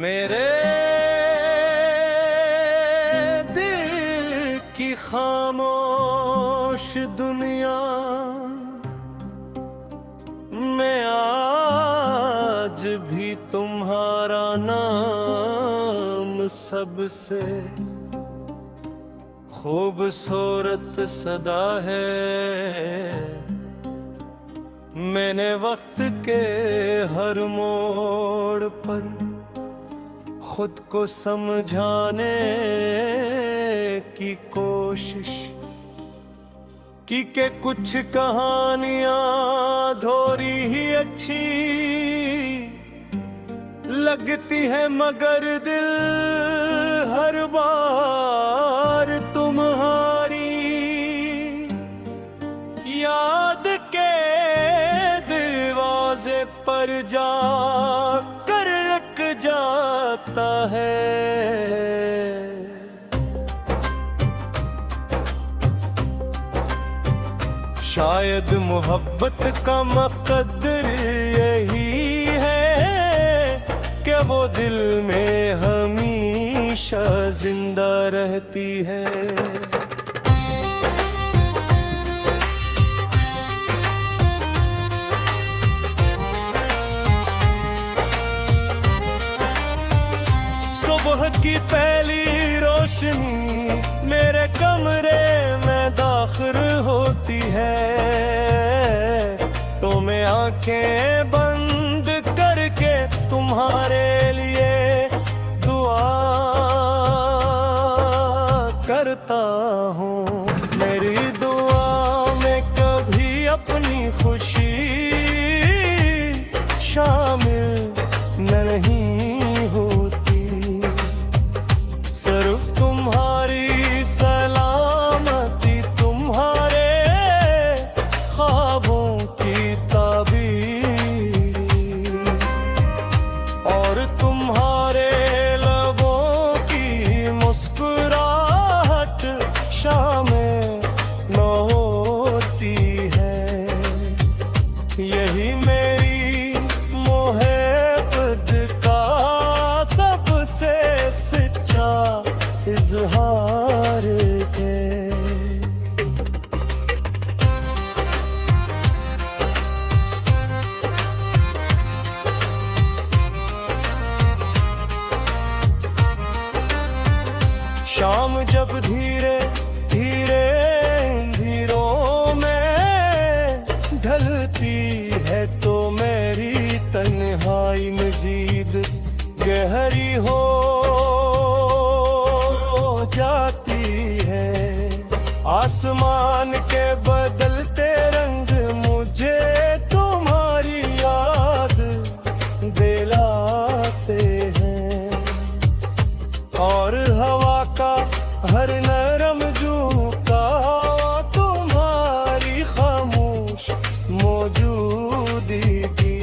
मेरे दिल की खामोश दुनिया में आज भी तुम्हारा नाम सबसे खूबसूरत सदा है। मैंने वक्त के हर मोड़ पर खुद को समझाने की कोशिश की के कुछ कहानियां अधूरी ही अच्छी लगती है, मगर दिल हर बार तुम्हारी याद के दरवाजे पर जा कर रख जाता है। शायद मोहब्बत का मकद्दर यही है कि वो दिल में हमेशा जिंदा रहती है। सुबह की पहली रोशनी मेरे कमरे में दाखिल होती है, तो मैं आंखें बंद करके तुम्हारे लिए दुआ करता हूँ। मेरी दुआ में कभी अपनी खुशी शामिल नहीं होती, सिर्फ तुम्हारी सलामती, तुम्हारे ख्वाबों की ताबीर और तुम्हारे लबों की मुस्कुराहट शामिल न होती है। यही मेरी मोहब्बत का सबसे सच्चा इजहार है। शाम जब धीरे धीरे अंधेरों में ढलती है, तो मेरी तन्हाई मजीद गहरी हो जाती है। आसमान के बदलते रंग मुझे तुम्हारी याद दिलाते हैं, और हवा का हर नरम झोंका तुम्हारी खामोश मौजूदगी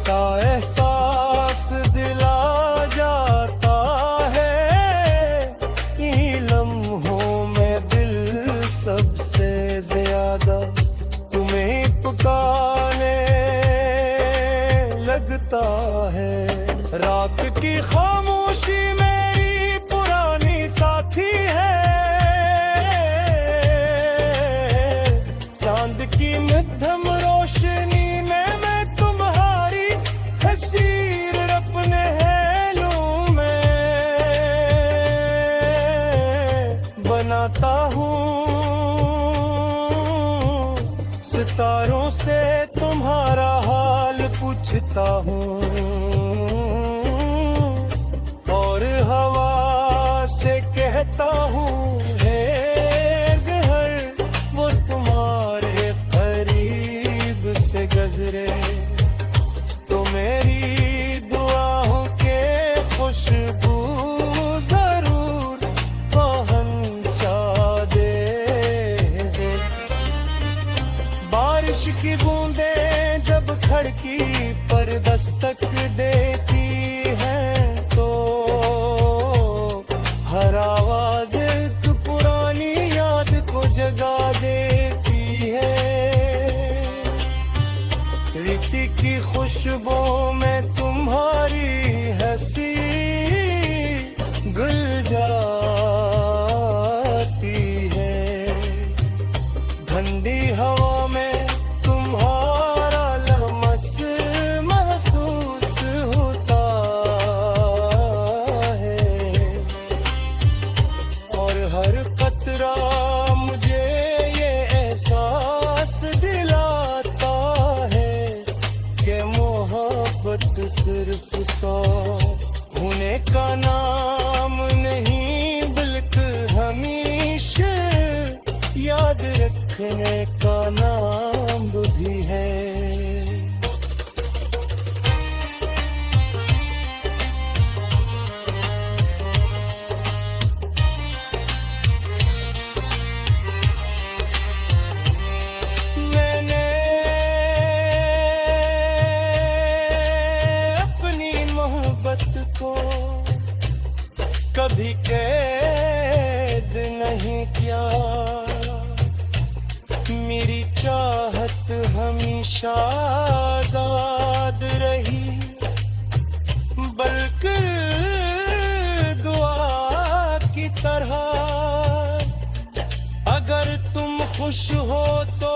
का एहसास दिला जाता है। इन लम्हों में दिल सबसे ज्यादा तुम्हें पुकारने लगता है। रात की खामोशी मेरी पुरानी साथी है, चांद की मध्यम रोशनी में मैं तुम्हारी तस्वीर अपने हेलों में बनाता हूँ। सितारों से तुम्हारा हाल पूछता हूँ, और हवा से कहता हूँ, हे गहर वो तुम्हारे करीब से गुजरे, तो मेरी दुआओं के खुशबू जरूर पहुंचा दे। बारिश की बूंदें जब खिड़की पर दस्तक देती हैं, तो हर आवाज एक पुरानी याद को जगा देती है। रिश्ते की खुशबू में तुम्हारी ठंडी हवा में तुम्हारा लमस महसूस होता है और हर कतरा मुझे ये एहसास दिलाता है कि मोहब्बत सिर्फ सौ होने का नाम नहीं बल्कि हमेशा याद रखने का नाम भी है। मैंने अपनी मोहब्बत को कभी कैद नहीं किया, मेरी चाहत हमेशा आजाद रही, बल्कि दुआ की तरह। अगर तुम खुश हो तो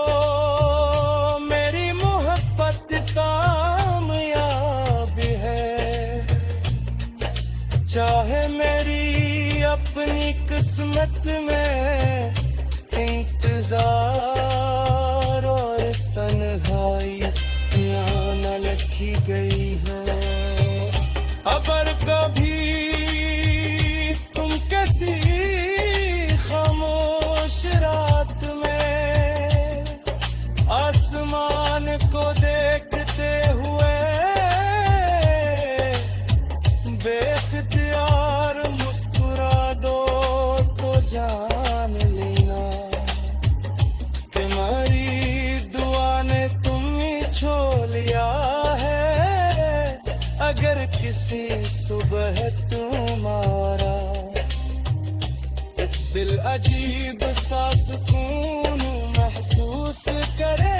मेरी मोहब्बत कामयाब है, चाहे मेरी अपनी किस्मत में इंतजार और तन्हाई यहाँ न लिखी गई है। अगर कभी तुम किसी खामोश रात में आसमान को देखते हुए बेख्तियार मुस्कुरा दो तो जान लेना तुम्हारी दुआ ने तुम्हें छो लिया है। अगर किसी सुबह तुम्हारा दिल अजीब सा सुकून महसूस करे